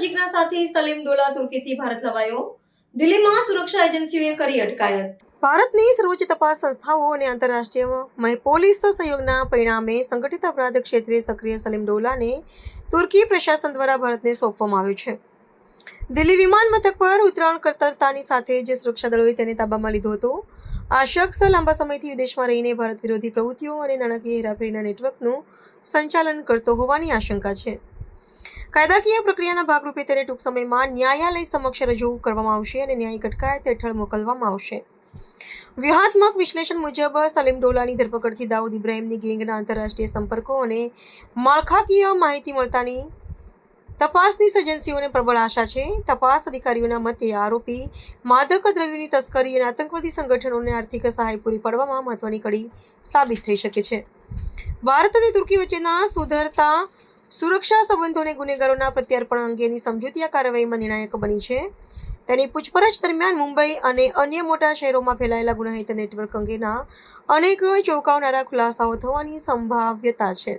નજીકના સાથી સલીમ ડોલા તુર્કીથી ભારત લવાયો. દિલ્હીમાં સુરક્ષા એજન્સીઓએ કરી અટકાયત. ભારતની સર્વોચ્ચ તપાસ સંસ્થાઓ અને આંતરરાષ્ટ્રીય પોલીસ સહયોગના પરિણામે સંગઠિત અપરાધ ક્ષેત્રે સક્રિય સલીમ ડોલાને તુર્કી પ્રશાસન દ્વારા ભારતને સોંપવામાં આવ્યો છે. દિલ્હી વિમાન મથક પર ઉતરાણ કરતાની સાથે જ સુરક્ષા દળોએ તેને તાબામાં લીધો હતો. આ શખ્સ લાંબા સમયથી વિદેશમાં રહીને ભારત વિરોધી પ્રવૃત્તિઓ અને નાણાકીય હેરાફેરીના નેટવર્કનું સંચાલન કરતો હોવાની આશંકા છે. કાયદાકીય પ્રક્રિયાના ભાગરૂપે તેને ટૂંક સમયમાં ન્યાયાલય સમક્ષ રજૂ કરવામાં આવશે અને ન્યાયિક અટકાયત હેઠળ મોકલવામાં આવશે. વ્યૂહાત્મક વિશ્લેષણ મુજબ સલીમ ડોલાની ધરપકડથી દાઉદ ઇબ્રાહિમની ગેંગના આંતરરાષ્ટ્રીય સંપર્કો અને માળખાકીય માહિતી મળતાની તપાસની એજન્સીઓને પ્રબળ આશા છે. તપાસ અધિકારીઓના મતે આરોપી માદક દ્રવ્યોની તસ્કરી અને આતંકવાદી સંગઠનોને આર્થિક સહાય પૂરી પાડવામાં મહત્વની કડી સાબિત થઈ શકે છે. ભારત અને તુર્કી વચ્ચેના સુધરતા સુરક્ષા સંબંધોને ગુનેગારોના પ્રત્યાર્પણ અંગેની સમજૂતી આ કાર્યવાહીમાં નિર્ણાયક બની છે. તેની પૂછપરછ દરમિયાન મુંબઈ અને અન્ય મોટા શહેરોમાં ફેલાયેલા ગુનાહિત નેટવર્ક અંગેના અનેક ચોંકાવનારા ખુલાસાઓ થવાની સંભાવ્યતા છે.